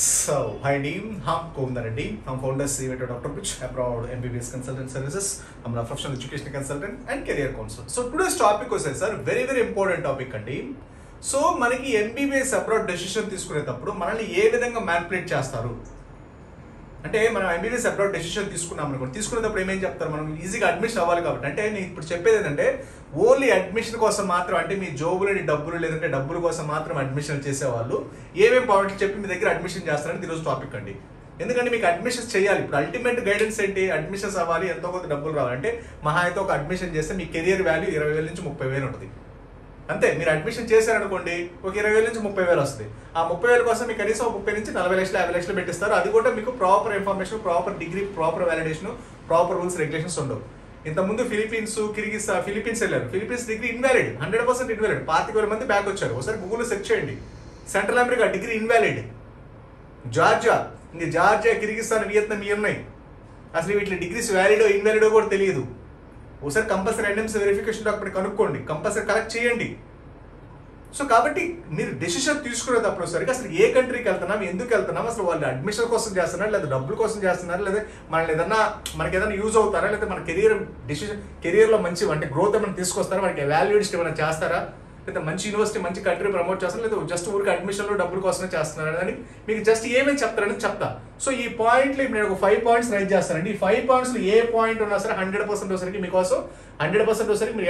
So, hi team, I'm Kumar Reddy. I'm founder CEO at Dr. Pitch, abroad MBBS consultant services. I'm a professional education consultant and career counselor. So today's topic was sir, very important topic అండి. So మనకి MBBS abroad decision తీసుకునేటప్పుడు మనల్ని ఏ విధంగా manipulate చేస్తారు అంటే మనం MBBS abroad decision తీసుకున్నాం అనుకోండి, తీసుకునేటప్పుడు ఏమేం చెప్తారు, మనం ఈజీగా అడ్మిషన్ అవ్వాలి కాబట్టి. అంటే నేను ఇప్పుడు చెప్పేది ఏంటంటే ఓన్లీ అడ్మిషన్ కోసం మాత్రం, అంటే మీ జోబులని డబ్బులు లేదంటే డబ్బుల కోసం మాత్రం అడ్మిషన్ చేసేవాళ్ళు ఏమేమి పాయింట్లు చెప్పి మీ దగ్గర అడ్మిషన్ చేస్తారని ఈరోజు టాపిక్ అండి. ఎందుకంటే మీకు అడ్మిషన్స్ చేయాలి. ఇప్పుడు అల్టిమేట్ గైడెన్స్ ఏంటి, అడ్మిషన్స్ అవ్వాలి, ఎంతో కొంత డబ్బులు రావాలంటే మహా అయితే ఒక అడ్మిషన్ చేస్తే మీ కెరియర్ వాల్యూ 20,000 నుంచి 30,000 ఉంటుంది అంతే. మీరు అడ్మిషన్ చేశారనుకోండి ఒక 20,000 నుంచి 30,000 వస్తుంది. ఆ 30,000 కోసం మీకు కనీసం 30 నుంచి 40 లక్షలు 50 లక్షలు పెట్టిస్తారు. అది కూడా మీకు proper information, proper degree, proper validation, proper rules regulations ఉండవు. ఇంతకుముందు ఫిలిపీన్స్ వెళ్ళారు. Philippines degree invalid, 100% invalid. 25,000 మంది బ్యాక్ వచ్చారు. ఒకసారి గూగుల్లో సెర్చ్ చేయండి. Central America degree invalid. Georgia, Kyrgyzstan, Vietnam ఉన్నాయి. అసలు వీటి డిగ్రీస్ వ్యాలిడో ఇన్వాలిడో కూడా తెలియదు. ఒకసారి కంపల్సరీ ఎన్ఎంసీ వెరిఫికేషన్ డాక్యుమెంట్ కనుక్కోండి, కంపల్సరీ కలెక్ట్ చేయండి. సో కాబట్టి మీరు డెసిషన్ తీసుకునేటప్పుడు సరిగ్గా అసలు ఏ కంట్రీకి వెళ్తున్నాం, ఎందుకు వెళ్తున్నాం, అసలు వాళ్ళు అడ్మిషన్ కోసం చేస్తున్నారు లేదా డబ్బుల కోసం చేస్తున్నారు, లేదా మనకి ఏదైనా యూజ్ అవుతారా, లేదా మన కెరియర్లో మంచి అంటే గ్రోత్ ఏమైనా తీసుకొస్తారా, మనకి వాల్యూడ్స్ ఏమైనా చేస్తారా, లేదా మంచి యూనివర్సిటీ మంచి కంట్రీ ప్రమోట్ చేస్తారా, లేదా జస్ట్ ఊరికి అడ్మిషన్లో డబ్బుల కోసమే చేస్తున్నారు అని మీకు జస్ట్ ఏమేమి చెప్తారని చెప్తా. సో ఈ పాయింట్లు నేను ఒక 5 పాయింట్స్ రైజ్ చేస్తానండి. ఈ 5 పాయింట్స్ ఏ పాయింట్ ఉన్నా సరే 100% వచ్చరికి మీకోసం 100% వచ్చరికి మీరు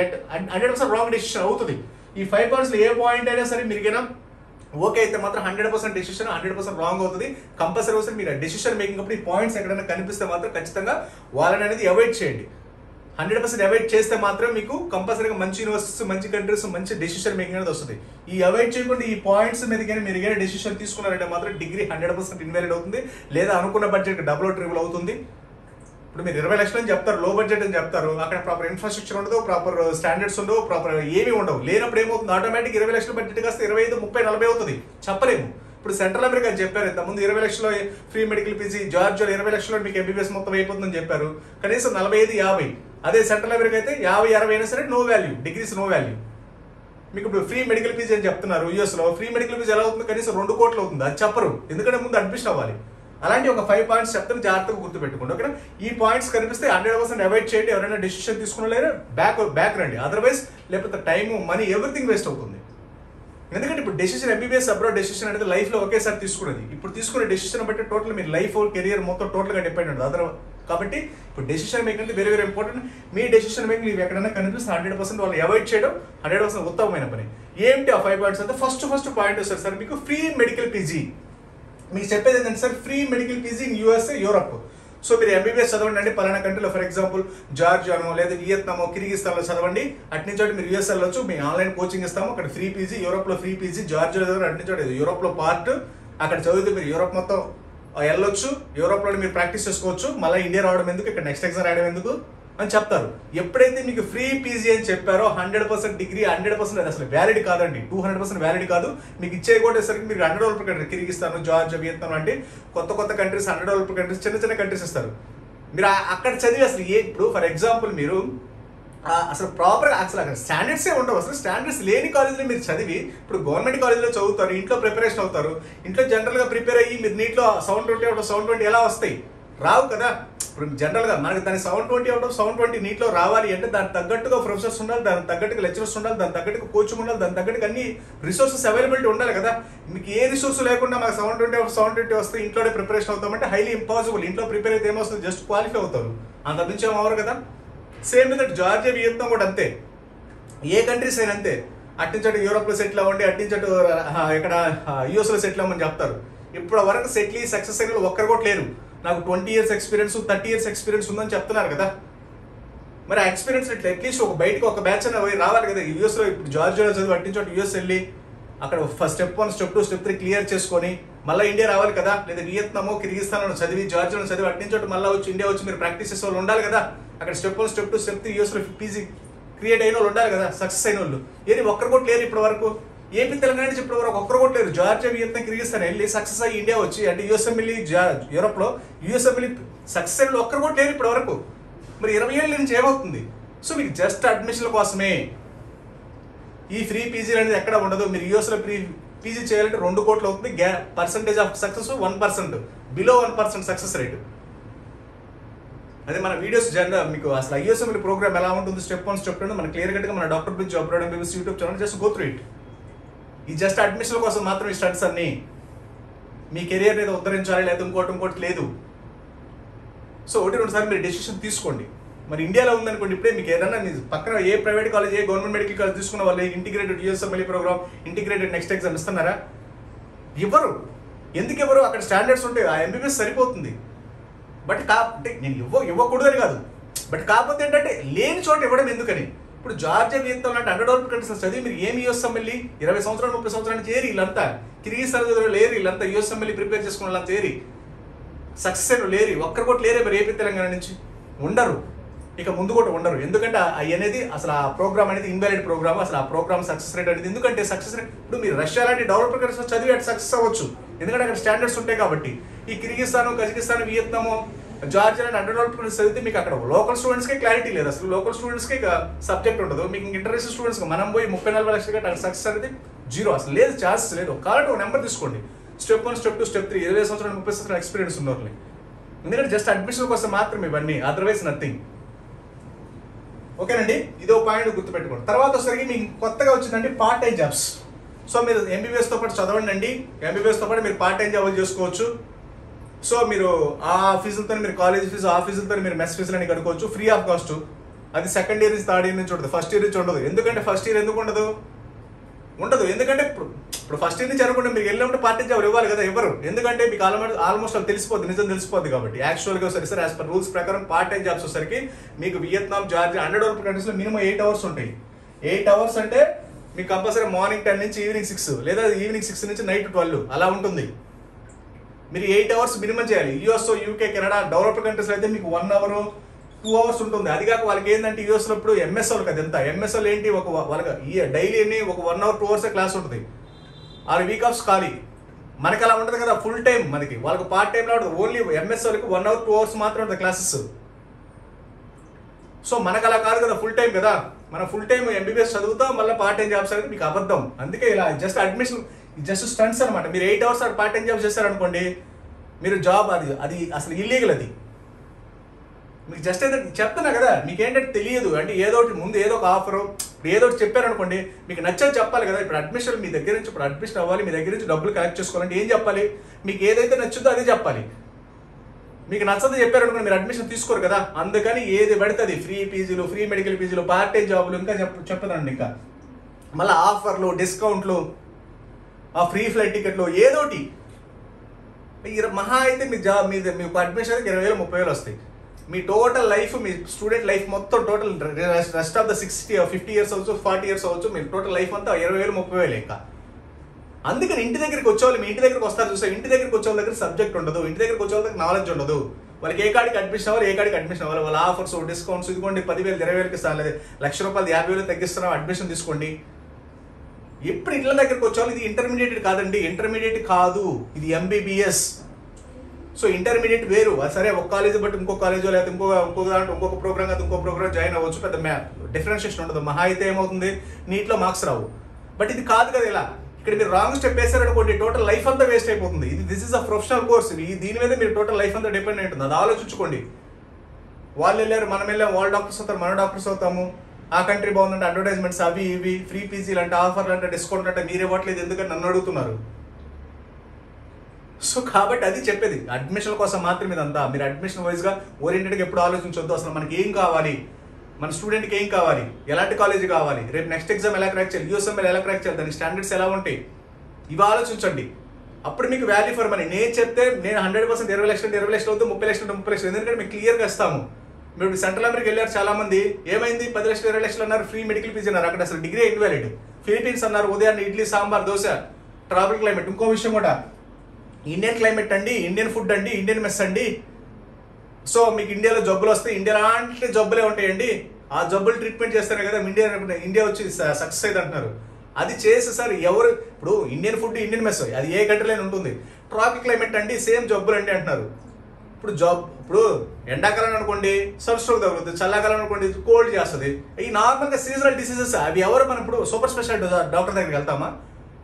100% రాంగ్ డెసిషన్ అవుతుంది. ఈ 5 పాయింట్స్ ఏ పాయింట్ అయినా సరే మీరుకైనా ఓకే అయితే మాత్రం 100% డెసిషన్ 100% రాంగ్ అవుతుంది. కంపల్సరీ వచ్చి మీరు డెసిషన్ మేకింగ్ అప్పుడు ఈ పాయింట్స్ ఎక్కడైనా కనిపిస్తే మాత్రం ఖచ్చితంగా వాళ్ళని అనేది అవాయిడ్ చేయండి. 100% అవాయిడ్ చేస్తే మాత్రం మీకు కంపల్సరీగా మంచి యూనివర్సిటీస్, మంచి కంట్రీస్, మంచి డెసిషన్ మేకింగ్ అనేది వస్తుంది. ఈ అవాయిడ్ చేయకుండా ఈ పాయింట్స్ మీద కానీ మీరు ఏదైనా డెసిషన్ తీసుకున్నారంటే మాత్రం డిగ్రీ 100% ఇన్వాలిడ్ అవుతుంది, లేదా అనుకున్న బడ్జెట్ డబుల్ ట్రిబుల్ అవుతుంది. ఇప్పుడు మీరు 20 లక్షలు అని చెప్తారు, లో బడ్జెట్ అని చెప్తారు, అక్కడ ప్రాపర్ ఇన్ఫ్రాస్ట్రక్చర్ ఉండదు, ప్రాపర్ స్టాండర్డ్స్ ఉండవు, ప్రాపర్ ఏమీ ఉండవు. లేనప్పుడు ఏమవుతుంది, ఆటోమేటిక్ 20 లక్షల బడ్జెట్ కాస్త 25, 30, 40 అవుతుంది. చెప్పలేము. ఇప్పుడు సెంట్రల్ అమెరికా అని చెప్పారు, ఇంతకుముందు 20 లక్షలు ఫ్రీ మెడికల్ పీజీ, జార్జియాలో 20 లక్షలు మీకు ఎంబీబీఎస్ మొత్తం అయిపోతుందని చెప్పారు. కనీసం 45, 50. అదే సెంట్రల్ అమెరికా అయితే 50, 60 అయినా సరే no value, degrees no value. మీకు ఇప్పుడు ఫ్రీ మెడికల్ పీజీ అని చెప్తున్నారు. యూఎస్లో ఫ్రీ మెడికల్ పీజీ ఎలా అవుతుంది, కనీసం 2 కోట్లు అవుతుంది. అది చెప్పరు, ఎందుకంటే ముందు అడ్మిషన్ అవ్వాలి. అలాంటి ఒక 5 పాయింట్స్ చెప్తాను, జాగ్రత్తగా గుర్తుపెట్టుకోండి. ఓకేనా? ఈ పాయింట్స్ కనిపిస్తే 100% అవాయిడ్ చేయండి. ఎవరైనా డెసిషన్ తీసుకున్నా బ్యాక్ రండి. అదర్వైజ్ లేకపోతే టైము, మనీ, ఎవ్రీథింగ్ వేస్ట్ అవుతుంది. ఎందుకంటే ఇప్పుడు డెసిషన్ ఎంబీబీఎస్ అబ్రాడ్ డెసిషన్ అనేది లైఫ్లో ఒకేసారి తీసుకునేది. ఇప్పుడు తీసుకునే డెసిషన్ బట్టి టోటల్ మీ లైఫ్, కెరియర్ మొత్తం టోటల్గా డిపెండ్ ఉంటుంది. కాబట్టి ఇప్పుడు డెసిషన్ మేకింగ్ అంటే వెరీ ఇంపార్టెంట్. మీ డెసిషన్ మేకింగ్ ఇవి ఎక్కడైనా కనిపిస్తే 100% వాళ్ళు అవాయిడ్ చేయడం 100% ఉత్తమమైన పని. ఏంటి ఆ 5 పాయింట్స్ అంటే ఫస్ట్ పాయింట్ వస్తారు సార్ మీకు ఫ్రీ మెడికల్ పీజీ. మీకు చెప్పేది ఏంటంటే sir free medical PG in USA, Europe. So మీరు ఎంబీబీఎస్ చదవండి అంటే పలానా కంట్రీలో, ఫర్ ఎగ్జాంపుల్ జార్జియానో లేదా వియత్నామో, కిర్గిస్తాన్లో చదవండి. అట్నుంచి మీరు యూఎస్ వెళ్ళొచ్చు, మేము ఆన్లైన్ కోచింగ్ ఇస్తాము. అక్కడ ఫ్రీ పీజీ, యూరోప్లో ఫ్రీ పీజీ, జార్జియాలో చదవండి, అట్నుంచి యూరోప్లో పార్ట్. అక్కడ చదివితే మీరు యూరోప్ మొత్తం వెళ్ళొచ్చు, యూరోప్లో మీరు ప్రాక్టీస్ చేసుకోవచ్చు. మళ్ళీ ఇండియా రావడం ఎందుకు, ఇక్కడ నెక్స్ట్ ఎగ్జామ్ రాయడం ఎందుకు అని చెప్తారు. ఎప్పుడైతే మీకు ఫ్రీ పీజీ అని చెప్పారో 100% డిగ్రీ 100% అది అసలు వ్యాలిడ్ కాదండి, 200% వ్యాలిడ్ కాదు. మీకు ఇచ్చే కొట్టేసరికి మీరు $100 కంట్రీ, కిర్గిస్తాన్, జార్జియా, వియత్నాం అంటే కొత్త కంట్రీస్, $100 కంట్రీస్, చిన్న కంట్రీస్ ఇస్తారు. మీరు అక్కడ చదివి అసలు ఇప్పుడు ఫర్ ఎగ్జాంపుల్ మీరు అసలు ప్రాపర్గా అసలు అక్కడ స్టాండర్డ్సే ఉండవు. అసలు స్టాండర్డ్స్ లేని కాలేజీలో మీరు చదివి ఇప్పుడు గవర్నమెంట్ కాలేజీలో చదువుతారు, ఇంట్లో ప్రిపరేషన్ అవుతారు. ఇంట్లో జనరల్గా ప్రిపేర్ అయ్యి మీరు నీట్లో సౌండ్ 20 ఎలా వస్తాయి, రావు కదా. ఇప్పుడు జనరల్గా మనకి దాని సౌండ్ 20 నీట్లో రావాలి అంటే దానికి తగ్గట్టుగా ప్రొఫెసర్స్ ఉండాలి, దానికి తగ్గట్టుగా లెక్చరర్స్ ఉండాలి, దానికి తగ్గట్టుగా కోచింగ్ ఉండాలి, దానికి తగ్గట్టుగా అన్ని రిసోర్సెస్ అవైలబిలిటీ ఉండాలి కదా. మీకు ఏ రిసోర్స్ లేకుండా మాకు సౌండ్ 20 వస్తే ఇంట్లోనే ప్రిపరేషన్ అవుతామంటే హైలీ ఇంపాసిబుల్. ఇంట్లో ప్రిపేర్ అయితే ఏమొస్తుంది, జస్ట్ క్వాలిఫై అవుతారు, అంత మించి ఏమవరు కదా. సేమ్ విధంగా జార్జియా, వియత్నాం కూడా అంతే, ఏ కంట్రీస్ అయినా అంతే. అట్నుంచటు యూరోప్లో సెటిల్ అవ్వండి, అట్నుంచటు ఇక్కడ యూఎస్లో సెటిల్ అవ్వమని చెప్తారు. ఇప్పుడు వరకు సెటిల్ సక్సెస్ అయిన ఒక్కరు కూడా లేరు. నాకు 20 years ఎక్స్పీరియన్స్, 30 years ఎక్స్పీరియన్స్ ఉందని చెప్తున్నారు కదా. మరి ఆ ఎక్స్పీరియన్స్ అట్లీస్ట్ ఒక బయటకు ఒక బ్యాచ్ అయినా రావాలి కదా. యూఎస్లో ఇప్పుడు జార్జియాలో చదివి అట్నుంచటు యూఎస్ వెళ్ళి అక్కడ స్టెప్ 1, స్టెప్ 2, స్టెప్ 3 క్లియర్ చేసుకొని మళ్ళీ ఇండియా రావాలి కదా. లేదా వియత్నామో, కిర్గిస్తాన్లో చదివి, జార్జియాలో చదివి అట్నుంచటు మళ్ళీ వచ్చి ఇండియా వచ్చి మీరు ప్రాక్టీస్ చేసే వాళ్ళు ఉండాలి కదా. అక్కడ స్టెప్ 1, స్టెప్ 2, స్టెప్ 3 యూఎస్లో పీజీ క్రియేట్ అయిన వాళ్ళు ఉండాలి కదా, సక్సెస్ అయిన వాళ్ళు. ఏది ఒక్కరు కూడా లేరు ఇప్పటి వరకు. ఏపీ తెలంగాణ నుంచి ఇప్పటి వరకు ఒక్కరు కూడా లేరు. జార్జియా, వియత్నాం, కిర్గిస్తాన్ వెళ్ళి సక్సెస్ అయ్యి ఇండియా వచ్చి అంటే యూఎస్ఎం వెళ్ళి యూరోప్లో యూఎస్ఎం వెళ్ళి సక్సెస్ అయిన ఒక్కరు కూడా లేరు ఇప్పటి వరకు. మరి 20 ఏళ్ళ నుంచి ఏమవుతుంది? సో మీకు జస్ట్ అడ్మిషన్ల కోసమే ఈ ఫ్రీ పీజీలు అనేది ఎక్కడ ఉండదు. మీరు యూఎస్లో పీజీ చేయాలంటే 2 కోట్లు అవుతుంది. Percentage of success 1%, below 1% success rate. అదే మన వీడియోస్ మీకు అసలు ఐఎస్ఎంఎల్ ప్రోగ్రామ్ ఎలా ఉంటుంది, స్టెప్ 1 స్టెప్ 2 మన క్లియర్ కట్గా మన డాక్టర్ గురించి upload YouTube channel, just go through it. ఈ జస్ట్ అడ్మిషన్ కోసం మాత్రం ఈ స్టడీస్ అన్ని. మీ కెరియర్ ఏదో ఉద్ధరించాలి లేదా ఇంకోటి లేదు. సో 1-2 సార్లు మీరు డెసిషన్ తీసుకోండి. మరి ఇండియాలో ఉందనుకోండి, ఇప్పుడే మీకు ఏదైనా మీ పక్కన ఏ ప్రైవేట్ కాలేజ్, ఏ గవర్నమెంట్ మెడికల్ కాలేజ్ తీసుకున్న వాళ్ళు integrated USML program, integrated next exam ఇస్తున్నారా? ఇవ్వరు. ఎందుకు ఇవ్వరు? అక్కడ స్టాండర్డ్స్ ఉంటాయి, ఆ ఎంబీబీఎస్ సరిపోతుంది. బట్ అంటే నేను ఇవ్వకూడదని కాదు, బట్ కాకపోతే ఏంటంటే లేని చోట ఇవ్వడం ఎందుకని. ఇప్పుడు జార్జియా, వియత్నాం లాంటి అండర్డెవలప్డ్ కంట్రీస్ చదివి మీరు ఏమి యూఎస్ఎంఎల్ 20 సంవత్సరాలు 30 సంవత్సరాలు చేరి వీళ్ళంతా కిర్గిస్థాన్ లేరు, వీళ్ళంతా యూఎస్ఎంఎల్ ప్రిపేర్ చేసుకున్న వాళ్ళంతా చేరి సక్సెస్ అయిన లేరు. ఒక్కరు కూడా లేరే మరి ఏపీ తెలంగాణ నుంచి ఉండరు, ఇక ముందు కూడా ఉండరు. ఎందుకంటే అవి అనేది అసలు ఆ ప్రోగ్రామ్ అనేది ఇన్వాలిడ్ ప్రోగ్రామ్. అసలు ఆ ప్రోగ్రామ్ సక్సెస్ రేట్ అనేది ఎందుకంటే సక్సెస్ రేట్ ఇప్పుడు మీరు రష్యా లాంటి డెవలప్డ్ కంట్రీస్ చదివి అటు సక్సెస్ అవ్వచ్చు, ఎందుకంటే అక్కడ స్టాండర్డ్స్ ఉంటాయి కాబట్టి. ఈ కిర్గిస్థాన్, కజకిస్తాన్, వియత్నాము, జార్జియా లాంటి అండర్డెవలప్డ్ కంట్రీస్ చదివితే మీకు అక్కడ లోకల్ స్టూడెంట్స్కే క్లారిటీ లేదు, అసలు లోకల్ స్టూడెంట్స్కే సబ్జెక్ట్ ఉండదు. మీకు ఇంటర్నేషనల్ స్టూడెంట్స్ మనం పోయి 30-40 లక్షలు అక్కడ సక్సెస్ అనేది జీరో, అసలు లేదు, ఛాన్సెస్ లేదు. కాబట్టి ఒక నెంబర్ తీసుకోండి, స్టెప్ 1 స్టెప్ 2 స్టెప్ 3, 20 సంవత్సరాలు 30 సంవత్సరాలు ఎక్స్పీరియన్స్ ఉన్నవాళ్ళని. ఎందుకంటే జస్ట్ అడ్మిషన్ కోసం మాత్రం ఇవన్నీ, అదర్వైజ్ నథింగ్. ఓకేనండి, ఇదో పాయింట్ గుర్తుపెట్టుకోండి. తర్వాత వచ్చేసరికి మీకు కొత్తగా వచ్చిందండి పార్ట్ టైం జాబ్స్. సో మీరు ఎంబీబీఎస్తో పాటు చదవండి అండి, ఎంబీబీఎస్తో పాటు మీరు పార్ట్ టైం జాబులు చేసుకోవచ్చు. సో మీరు ఆ ఫీజులతో మీరు కాలేజ్ ఫీజు, ఆ ఫీజులతో మీరు మెస్ ఫీజులు అని కనుక్కోవచ్చు, ఫ్రీ ఆఫ్ కాస్ట్. అది సెకండ్ ఇయర్ నుంచి థర్డ్ ఇయర్ నుంచి ఉంటుంది, ఫస్ట్ ఇయర్ నుంచి ఉండదు. ఎందుకంటే ఫస్ట్ ఇయర్ ఎందుకు ఉండదు? ఎందుకంటే ఇప్పుడు ఫస్ట్ ఇయర్ నుంచి అనుకుంటే మీకు వెళ్ళినప్పుడు పార్ట్ టైం జాబ్ ఇవ్వాలి కదా, ఇవ్వరు. ఎందుకంటే మీకు ఆల్మోస్ట్ అది తెలిసిపోద్ది, నిజం తెలిసిపోద్ది కాబట్టి. యాక్చువల్గా వచ్చేసరికి యాజ్ పర్ రూల్స్ ప్రకారం పార్ట్ టైం జాబ్స్ వచ్చేసరికి మీకు వియత్నాం, జార్జియా అండర్డెవలప్డ్ కంట్రీస్లో మినిమం 8 అవర్స్ ఉంటాయి. 8 అవర్స్ అంటే మీకు కంపల్సరీ మార్నింగ్ 10 నుంచి ఈవినింగ్ 6, లేదా ఈవినింగ్ 6 నుంచి నైట్ 12 అలా ఉంటుంది. మీరు 8 అవర్స్ మినిమం చేయాలి. యూఎస్, యూకే, కెనడా డెవలప్డ్ కంట్రీస్లో అయితే మీకు 1 అవర్ 2 అవర్స్ ఉంటుంది. అది కాక వాళ్ళకి ఏంటంటే యూఎస్లో ఇప్పుడు ఎంఎస్ఎల్ కదా, ఎంత ఎంఎస్ఎల్ ఏంటి, వాళ్ళకి డైలీ ఒక 1 అవర్ 2 అవర్స్ క్లాస్ ఉంటుంది, 6 వీక్ ఆఫ్స్ ఖాళీ. మనకి అలా ఉంటుంది కదా ఫుల్ టైం, మనకి వాళ్ళకి పార్ట్ టైంలో ఉంటుంది. ఓన్లీ ఎంఎస్ఎల్కి 1 అవర్ 2 అవర్స్ మాత్రం ఉంటుంది క్లాసెస్. సో మనకు అలా కాదు కదా, ఫుల్ టైం కదా. మనం ఫుల్ టైం ఎంబీబీఎస్ చదువుతాం, మళ్ళీ పార్ట్ టైం జాబ్స్ అనేది మీకు అబద్ధం. అందుకే ఇలా జస్ట్ అడ్మిషన్, జస్ట్ స్టంట్స్ అనమాట. మీరు 8 అవర్స్ పార్ట్ టైం జాబ్ చేశారనుకోండి, మీరు జాబ్ అది అసలు ఇల్లీగల్. అది మీకు జస్ట్ అయితే చెప్తున్నా కదా, మీకు ఏంటంటే తెలియదు అంటే ఏదో ఒకటి ముందు ఏదో ఒక ఆఫరు ఏదో ఒకటి చెప్పారనుకోండి, మీకు నచ్చని చెప్పాలి కదా. ఇప్పుడు అడ్మిషన్ మీ దగ్గర నుంచి ఇప్పుడు అడ్మిషన్ అవ్వాలి, మీ దగ్గర నుంచి డబ్బులు కలెక్ట్ చేసుకోవాలంటే ఏం చెప్పాలి? మీకు ఏదైతే నచ్చుందో అదే చెప్పాలి. మీకు నచ్చదు చెప్పారనుకోండి, మీరు అడ్మిషన్ తీసుకోరు కదా. అందుకని ఏది పడితే అది ఫ్రీ పీజీలు, ఫ్రీ మెడికల్ పీజీలు, పార్ట్ టైం జాబులు ఇంకా చెప్పదండి. ఇంకా మళ్ళీ ఆఫర్లు, డిస్కౌంట్లు, ఆ ఫ్రీ ఫ్లైట్ టికెట్లు ఏదోటి. మహా అయితే మీ జాబ్ మీకు అడ్మిషన్ అయితే 20,000 30,000 వస్తాయి. మీ టోటల్ లైఫ్, మీ స్టూడెంట్ లైఫ్ మొత్తం total rest of the 60 or 50 years అవచ్చు, 40 years అవచ్చు, మీ టోటల్ లైఫ్ అంతా 20,000 30,000 ఇంకా. అందుకని ఇంటి దగ్గరికి వచ్చేవాళ్ళు మీ ఇంటి దగ్గరికి వస్తారు చూసా, ఇంటి దగ్గరికి వచ్చే వాళ్ళ దగ్గర సబ్జెక్ట్ ఉండదు, ఇంటి దగ్గరికి వచ్చే వాళ్ళ దగ్గర నాలెడ్జ్ ఉండదు. వాళ్ళకి ఏ కాడికి అడ్మిషన్ అవ్వాలి, ఏ కాడికి అడ్మిషన్ అవ్వాలి, వాళ్ళ ఆఫర్స్, డిస్కౌంట్స్, ఇదిగోండి 10,000 20,000కి ఇస్తాను, ₹1,00,000 50,000 తగ్గిస్తున్నాం, అడ్మిషన్ తీసుకోండి. ఎప్పుడు ఇళ్ళ దగ్గరికి వచ్చేవాళ్ళు ఇది ఇంటర్మీడియట్ కాదండి, ఇంటర్మీడియట్ కాదు, ఇది ఎంబీబీఎస్. సో ఇంటర్మీడియట్ వేరు, సరే ఒక కాలేజ్ బట్టి ఇంకో కాలేజో లేకపోతే ఇంకొక దాంట్లో ఇంకొక ప్రోగ్రామ్ కాదు ఇంకో ప్రోగ్రామ్ జాయిన్ అవ్వచ్చు, పెద్ద డిఫరెన్షియేషన్ ఉండదు. మహా అయితే ఏమవుతుంది, నీట్లో మార్క్స్ రావు. బట్ ఇది కాదు కదా. ఇలా ఇక్కడ మీరు రాంగ్ స్టెప్ వేసారనుకోండి, టోటల్ లైఫ్ అంతా వేస్ట్ అయిపోతుంది. This is a professional course, దీని మీద మీరు టోటల్ లైఫ్ అంతా డిపెండ్ ఉంటుంది. అది ఆలోచించుకోండి. వాళ్ళు వెళ్ళారు, మనం వెళ్ళాము, వాళ్ళు డాక్టర్స్ అవుతారు, మన డాక్టర్స్ అవుతాము. ఆ కంట్రీ బాగుందంటే అడ్వర్టైజ్మెంట్స్ అవి ఇవి, ఫ్రీ పీజీలు అంటే, ఆఫర్లు అంటే, డిస్కౌంట్ అంటే మీరు ఇవ్వట్లేదు ఎందుకని నన్ను అడుగుతున్నారు. సో కాబట్టి అది చెప్పేది అడ్మిషన్ కోసం మాత్రమే ఇదంతా. మీరు అడ్మిషన్ వైజ్గా ఓరియంటెడ్గా ఎప్పుడు ఆలోచించొద్దు. అసలు మనకి ఏం కావాలి, మన స్టూడెంట్కి ఏం కావాలి, ఎలాంటి కాలేజ్ కావాలి, రేపు నెక్స్ట్ ఎగ్జామ్ ఎలా క్రాక్ చేయాలి, యూఎస్ఎంఎల్ ఎలా క్రాక్ చేయాలి, దానికి స్టాండర్డ్స్ ఎలా ఉంటాయి, ఇవి ఆలోచించండి. అప్పుడు మీకు వాల్యూ ఫర్ మనీ. నేను చెప్తే నేను 100% 20 లక్షలు 20 లక్షలు అవుతుంది, 30 లక్షలు 30 లక్షలు, ఎందుకంటే మీకు క్లియర్గా ఇస్తాము. మీరు సెంట్రల్ అమెరికా వెళ్ళారు చాలా మంది, ఏమైంది 10 లక్షలు 20 లక్షలు అన్నారు, ఫ్రీ మెడికల్ ఫీజు అన్నారు, అక్కడ అసలు డిగ్రీ ఇన్వాలిడ్. ఫిలిపీన్స్ అన్నారు, ఉదయాన్నే ఇడ్లీ సాంబార్ దోశ, ట్రావెల్ క్లైమేట్. ఇంకో విషయం కూడా, ఇండియన్ క్లైమేట్ అండి, ఇండియన్ ఫుడ్ అండి, ఇండియన్ మెస్ అండి. సో మీకు ఇండియాలో జబ్బులు వస్తాయి, ఇండియా లాంటి జబ్బులే ఉంటాయండి, ఆ జబ్బులు ట్రీట్మెంట్ చేస్తారు కదా, ఇండియా వచ్చి సక్సెస్ అయింది అంటున్నారు. అది చేసి సార్ ఎవరు ఇప్పుడు ఇండియన్ ఫుడ్ ఇండియన్ మెస్ అది ఏ కంట్రీలో ఉంటుంది. ట్రాపిక్ క్లైమేట్ అండి, సేమ్ జబ్బులు అండి అంటున్నారు. ఇప్పుడు ఎండాకాలం అనుకోండి సన్ స్ట్రోక్ తగ్గుతుంది, చల్లకాలం అనుకోండి కోల్డ్ చేస్తుంది. ఈ నార్మల్గా సీజనల్ డిసీజెస్ అవి ఎవరు మనం ఇప్పుడు సూపర్ స్పెషాలిటీ డాక్టర్ దగ్గరికి వెళ్తామా?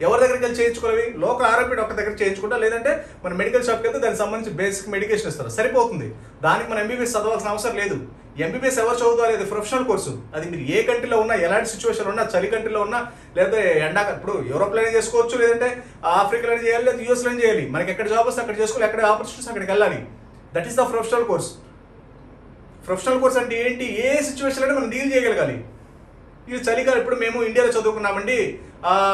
ఎవరి దగ్గరికి వెళ్ళి చేయించుకోవాలి? లోకల్ ఆర్ఎంపీ డాక్టర్ దగ్గర చేయించుకుంటా, లేదంటే మన మెడికల్ షాప్కి వెళ్తే దానికి సంబంధించి బేసిక్ మెడికేషన్ ఇస్తారు, సరిపోతుంది. దానికి మన ఎంబీబీఎస్ చదవాల్సిన అవసరం లేదు. ఎంబీబీఎస్ ఎవరు చదువుతారు? అది ప్రొఫెషనల్ కోర్సు. అది మీరు ఏ కంట్రీలో ఉన్నా, ఎలాంటి సిచ్యువేషన్ ఉన్నా, చలి కంట్రీలో ఉన్నా, లేకపోతే ఇప్పుడు యూరోప్లోనే చేసుకోవచ్చు, లేదంటే ఆఫ్రికాలోనే చేయాలి, లేదా యూఎస్లోనే చేయాలి. మనకి ఎక్కడ జాబ్ వస్తే అక్కడ చేసుకోవాలి, ఎక్కడ ఆపర్చునిటీస్ అక్కడికి వెళ్ళాలి. That is the professional course. Professional course అంటే ఏంటి? ఏ సిచ్యువేషన్లో మనం డీల్ చేయగలగాలి. ఇది చలికాలం. ఇప్పుడు మేము ఇండియాలో చదువుకున్నామండి,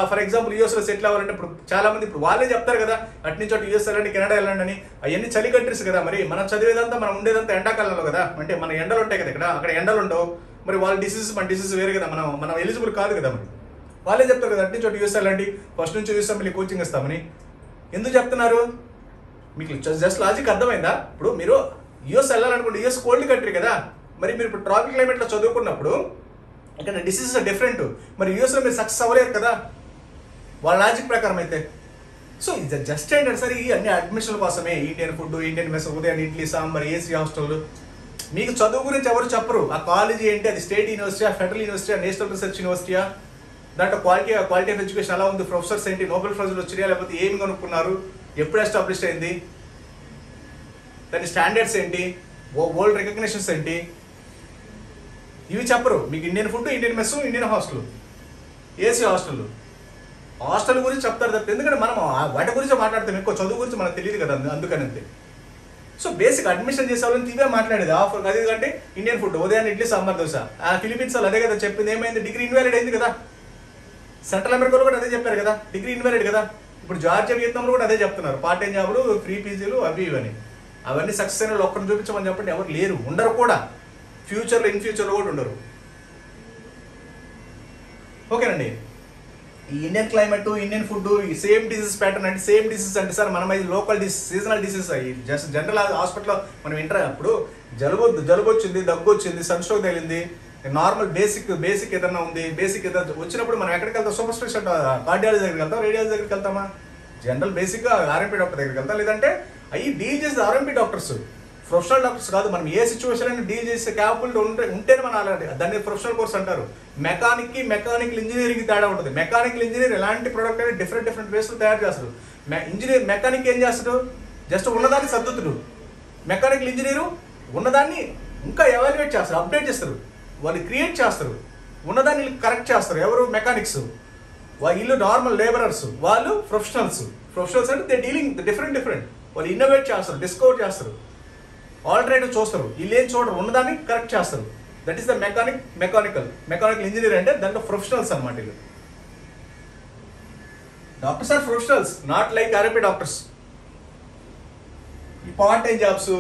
ఫర్ ఎగ్జాంపుల్ యూఎస్లో సెటిల్ అవ్వాలంటే ఇప్పుడు చాలా మంది ఇప్పుడు వాళ్ళే చెప్తారు కదా, అటు నుంచి అటు యూఎస్ వెళ్ళండి, కెనడా వెళ్ళండి అని. అవన్నీ చలి కంట్రీస్ కదా. మరి మనం చదివేదంతా, మనం ఉండేదంతా ఎండాకాలంలో కదా. అంటే మన ఎండలు ఉంటాయి కదా ఇక్కడ, అక్కడ ఎండలు ఉండవు. మరి వాళ్ళ డిసీజెస్ మన డిసీజ్ వేరే కదా, మనం ఎలిజిబుల్ కాదు కదా. మరి వాళ్ళే చెప్తారు కదా, అటు నుంచి అటు యూఎస్ వెళ్ళండి, ఫస్ట్ నుంచి యూఎస్ మళ్ళీ కోచింగ్ ఇస్తామని. ఎందుకు చెప్తున్నారు? మీకు జస్ట్ లాజిక్ అర్థమైందా? ఇప్పుడు మీరు యూఎస్ వెళ్ళాలనుకోండి, యూఎస్ కోల్డ్ కంట్రీ కదా. మరి మీరు ఇప్పుడు ట్రాపిక్ క్లైమేట్లో చదువుకున్నప్పుడు ఇక్కడ డిసీజెస్ డిఫరెంట్. మరి యూఎస్లో మీరు సక్సెస్ అవ్వలేరు కదా వాళ్ళ లాజిక్ ప్రకారం అయితే. సో ఇది జస్ట్ ఏంటంటే సార్, ఈ అన్ని అడ్మిషన్ల కోసమే. ఇండియన్ ఫుడ్, ఇండియన్ మెస్, ఉదయం ఇడ్లీ సాంబార్, ఏసీ హాస్టల్. మీకు చదువు గురించి ఎవరు చెప్పరు. ఆ కాలేజీ ఏంటి, అది state university, federal university, national research యూనివర్సిటీయా, దాంట్లో క్వాలిటీ ఆఫ్ ఎడ్యుకేషన్ ఎలా ఉంది, ప్రొఫెసర్స్ ఏంటి, నోబెల్ ప్రైజ్లు వచ్చినాయా, లేకపోతే ఏమి కనుక్కున్నారు, ఎప్పుడు ఎస్టాబ్లిష్ అయింది, దాని స్టాండర్డ్స్ ఏంటి, వరల్డ్ రికగ్నిషన్స్ ఏంటి, ఇవి చెప్పరు. మీకు Indian food, Indian mess, Indian hostel, AC hostel గురించి చెప్తారు తప్ప. ఎందుకంటే మనం వాటి గురించి మాట్లాడతాం, ఎక్కువ చదువు గురించి మనకు తెలియదు కదా, అందుకని అంతే. సో బేసిక్ అడ్మిషన్ చేసే వాళ్ళని ఇవే మాట్లాడేది. ఆఫర్ అది కంటే ఇండియన్ ఫుడ్, ఉదయాన్ని ఇడ్లీ సాంబార్ దోశ. ఫిలిపీన్స్ వాళ్ళు అదే కదా చెప్పింది. ఏమైంది? డిగ్రీ ఇన్వాలిడ్ అయింది కదా. సెంట్రల్ అమెరికాలో కూడా అదే చెప్పారు కదా, డిగ్రీ ఇన్వాలిడ్ కదా. ఇప్పుడు జార్జియా, వియత్నాంలో కూడా అదే చెప్తున్నారు, పార్ట్ టైం జాబులు, ఫ్రీ పీజీలు, అవి ఇవన్నీ. అవన్నీ సక్సెస్ అయిన వాళ్ళు ఒక్కరిని చూపించమని చెప్పండి, ఎవరు లేరు, ఉండరు కూడా. ఫ్యూచర్లో ఇన్ ఫ్యూచర్లో కూడా ఉండరు. ఓకేనండి. ఈ ఇండియన్ క్లైమేట్, ఇండియన్ ఫుడ్, ఈ సేమ్ డిసీజ్ ప్యాటర్న్ అంటే సేమ్ డిసీజ్ అంటే సార్ మనం ఇది లోకల్ డిసీజ్, సీజనల్ డిసీజ్ అయ్యి జస్ట్ జనరల్ హాస్పిటల్లో మనం అప్పుడు జలుబు వచ్చింది, దగ్గు వచ్చింది, సన్ స్ట్రోక్ తగిలింది, నార్మల్ బేసిక్ ఏదన్నా ఉంది, బేసిక్ ఏదైనా వచ్చినప్పుడు మనం ఎక్కడికి వెళ్తాం? సూపర్ స్పెషల్ కార్డియాలజీ దగ్గరికి వెళ్తాం, రేడియాలజీ దగ్గరికి వెళ్తామా? జనరల్ బేసిక్గా ఆర్ఎంపీ డాక్టర్ దగ్గరికి వెళ్తాం. లేదంటే అవి డీల్ చేసే ఆర్ఎంపీ డాక్టర్స్, ప్రొఫెషనల్ డాక్టర్స్ కాదు. మనం ఏ సిచ్యువేషన్ అయినా డీల్ చేసే క్యాపబిలిటీ ఉంటేనే మనం అలాంటి దాన్ని ప్రొఫెషనల్ కోర్స్ అంటారు. మెకానికల్ ఇంజనీరింగ్ తేడా ఉంటుంది. మెకానికల్ ఇంజనీర్ ఎలాంటి ప్రోడక్ట్ అయినా డిఫరెంట్ వేస్లో తయారు చేస్తారు. మెకానిక్ ఏం చేస్తాడు? జస్ట్ ఉన్నదాన్ని సర్దుతుడు. మెకానికల్ ఇంజనీరు ఉన్నదాన్ని ఇంకా ఎవాల్యుయేట్ చేస్తారు, అప్డేట్ చేస్తారు, వాళ్ళు క్రియేట్ చేస్తారు, ఉన్నదాన్ని కరెక్ట్ చేస్తారు. ఎవరు? మెకానిక్స్. వీళ్ళు నార్మల్ లేబరర్స్, వాళ్ళు ప్రొఫెషనల్స్ అంటే దే డీలింగ్ డిఫరెంట్. వాళ్ళు ఇన్నోవేట్ చేస్తారు, డిస్కవర్ చేస్తారు, ఆల్టర్నేటివ్ చూస్తారు. వీళ్ళు ఏం చూడరు, ఉన్నదాన్ని కరెక్ట్ చేస్తారు. That is the mechanical engineer అంటే దాంట్లో ప్రొఫెషనల్స్ అనమాట. వీళ్ళు doctors are professionals, not like RMP doctors. ఈ part time jobs,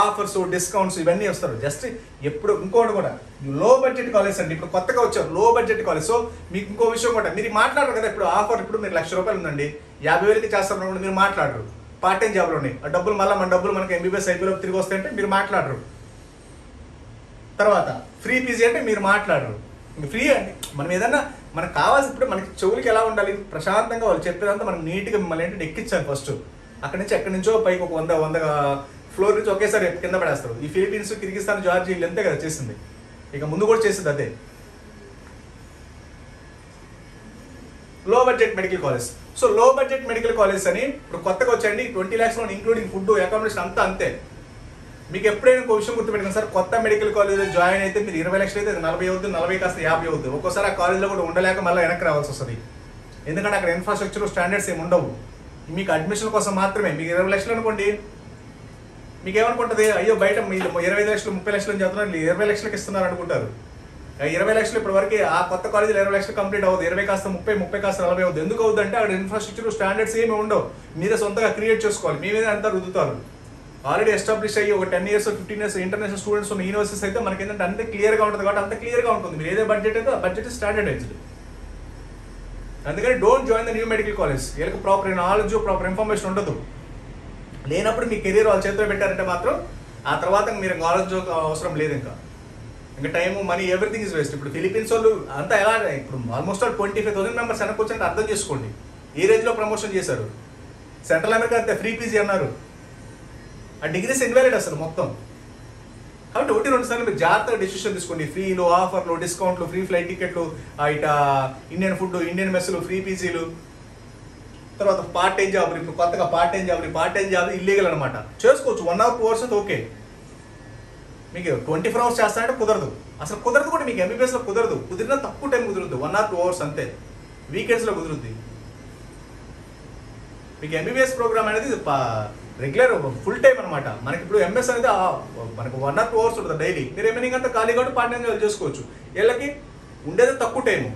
offers, discounts ఇవన్నీ వస్తారు. జస్ట్ ఎప్పుడు ఇంకోటి కూడా లో బడ్జెట్ కాలేజ్ అండి. ఇప్పుడు కొత్తగా వచ్చారు లో బడ్జెట్ కాలేజ్. సో మీకు ఇంకో విషయం కూడా, మీరు మాట్లాడరు కదా. ఇప్పుడు ఆఫర్, ఇప్పుడు మీరు ₹1,00,000 ఉందండి, 50,000కి చేస్తారు, మీరు మాట్లాడరు. పార్ట్ టైం జాబ్లు ఉన్నాయి, ఆ డబ్బులు మళ్ళీ మన డబ్బులు మనకి ఎంబీబీఎస్ అయిపోయి తిరిగి వస్తాయంటే మీరు మాట్లాడరు. తర్వాత ఫ్రీ పీజీ అంటే మీరు మాట్లాడరు. ఫ్రీ అండి. మనం ఏదన్నా మనకు కావాల్సి, ఇప్పుడు మనకి చెవులకి ఎలా ఉండాలి, ప్రశాంతంగా వాళ్ళు చెప్పేదంతా మనం నీట్గా మిమ్మల్ని ఏంటంటే ఎక్కించాలి ఫస్ట్. అక్కడి నుంచి ఎక్కడి నుంచో పైకి ఒక 100 ఫ్లోర్ నుంచి ఒకేసారి కింద పడేస్తారు. ఈ ఫిలిపీన్స్, కిర్గిస్తాన్, జార్జియా వీళ్ళు అంతే కదా చేసింది. ఇక ముందు కూడా చేసింది అదే. లో బడ్జెట్ మెడికల్ కాలేజ్. సో లో బడ్జెట్ మెడికల్ కాలేజ్ అని ఇప్పుడు కొత్తగా వచ్చాయండి. 20 lakhs ఇంక్లూడింగ్ ఫుడ్, అకామిడేషన్ అంతా అంతే. మీకు ఎప్పుడైనా ఒక విషయం గుర్తుపెట్టుకుని సార్, కొత్త మెడికల్ కాలేజ్లో జాయిన్ అయితే మీరు 20 లక్షలు అయితే 40 అవుతుంది, 40 కాస్త 50 అవుతుంది. ఒక్కోసారి ఆ కాలేజ్లో కూడా ఉండలేక మళ్ళీ వెనక్కి రావాల్సి వస్తుంది. ఎందుకంటే అక్కడ ఇన్ఫ్రాస్ట్రక్చర్, స్టాండర్డ్స్ ఏమి ఉండవు. మీకు అడ్మిషన్ కోసం మాత్రమే. మీకు 20 లక్షలు అనుకోండి, మీకు ఏమనుకుంటుంది, అయ్యో బయట మీరు 25 లక్షలు 30 లక్షలు అని చెప్తున్నారు, 20 లక్షలకు ఇస్తున్నారు అనుకుంటారు. 20 లక్షలు ఇప్పటి వరకు ఆ కొత్త కాలేజీలో 20 లక్షలు కంప్లీట్ అవుతుంది. 20 కాస్త 30, 30 కాస్త 40 అవుతుంది. ఎందుకు అవుతుంది అంటే అక్కడ ఇన్ఫ్రాస్ట్రక్చర్, స్టాండర్డ్స్ ఏమి ఉండవు. మీరే సొంతంగా క్రియేట్ చేసుకోవాలి. మీ మీద అంతా రుద్దుతారు. ఆల్రెడీ ఎస్టాబ్లిష్ అయ్యి ఒక 10 years 15 years ఇంటర్నేషనల్ స్టూడెంట్స్ ఉన్న యూనివర్సిటీస్ అయితే మనకి ఏంటంటే అంత క్లియర్గా ఉంటుంది. కాబట్టి అంత క్లియర్గా ఉంటుంది. మీరు ఏదే బడ్జెట్ అయితే ఆ బడ్జెట్ స్టాండర్డైజ్డ్. అందుకని don't join the new medical college. వీళ్ళకి ప్రాపర్ నాలెడ్జ్, ప్రాపర్ ఇన్ఫర్మేషన్ ఉండదు. లేనప్పుడు మీ కెరీర్ వాళ్ళ చేతిలో పెట్టారంటే మాత్రం ఆ తర్వాత మీరు నాలెడ్జ్ అవసరం లేదు. ఇంకా time, money, everything is waste. ఇప్పుడు ఫిలిపీన్స్ వాళ్ళు అంతా ఎలా, ఇప్పుడు ఆల్మోస్ట్ 25,000 మెంబర్స్ వెనక్కి వచ్చి అర్థం చేసుకోండి ఏ రేంజ్లో ప్రమోషన్ చేశారు. సెంట్రల్ అమెరికా అంతే ఫ్రీ పీజీ అన్నారు. ఆ డిగ్రీస్ ఇన్వాలిడ్ అసలు మొత్తం. కాబట్టి ఒకటి రెండు సార్లు మీరు జాగ్రత్తగా డెసిషన్ తీసుకోండి. ఫ్రీలు, ఆఫర్లు, డిస్కౌంట్లు, ఫ్రీ ఫ్లైట్ టికెట్లు, ఇట ఇండియన్ ఫుడ్, ఇండియన్ మెస్సులు, ఫ్రీ పీజీలు, తర్వాత పార్ట్ టైం జాబ్. ఇప్పుడు కొత్తగా పార్ట్ టైం జాబ్ ఇల్లీగల్ అనమాట. చేసుకోవచ్చు 1 hour 2 hours అయితే ఓకే. మీకు 24 hours చేస్తానంటే కుదరదు, అసలు కుదరదు కూడా. మీకు ఎంబీబీఎస్లో కుదరదు, కుదిరినా తక్కువ టైం కుదురుద్ది, 1 hour 2 hours అంతే. వీకెండ్స్లో కుదురుద్ది. మీకు ఎంబీబీఎస్ ప్రోగ్రామ్ అనేది రెగ్యులర్ ఫుల్ టైం అనమాట. మనకి ఇప్పుడు ఎంఎస్ అనేది మనకు 1 or 2 hours ఉంటుంది డైలీ. మీరు రిమైనింగ్ అంతా ఖాళీ కాబట్టి పార్ట్ టైం జాబ్ చేసుకోవచ్చు. వీళ్ళకి ఉండేది తక్కువ టైము.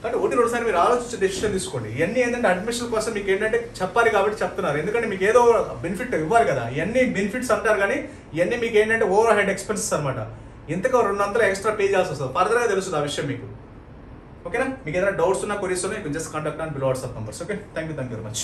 కాబట్టి ఒకటి రెండు సార్లు మీరు ఆలోచించి డెసిషన్ తీసుకోండి. ఇవన్నీ ఏంటంటే అడ్మిషన్ కోసం మీకు ఏంటంటే చెప్పాలి కాబట్టి చెప్తున్నారు. ఎందుకంటే మీకు ఏదో బెనిఫిట్ ఇవ్వాలి కదా. ఇవన్నీ బెనిఫిట్స్ అంటారు కానీ ఇవన్నీ మీకు ఏంటంటే ఓవర్ హెడ్ ఎక్స్పెన్సెస్ అనమాట. ఇంతకు 200 ఎక్స్ట్రా పే చేయాల్సి వస్తుంది. ఫర్దర్గా తెలుస్తుంది ఆ విషయం మీకు. ఓకేనా? మీకు ఏదైనా డౌట్స్ ఉన్నా, క్వరీస్ ఉన్నా, you can just contact on below WhatsApp numbers. Okay, thank you very much.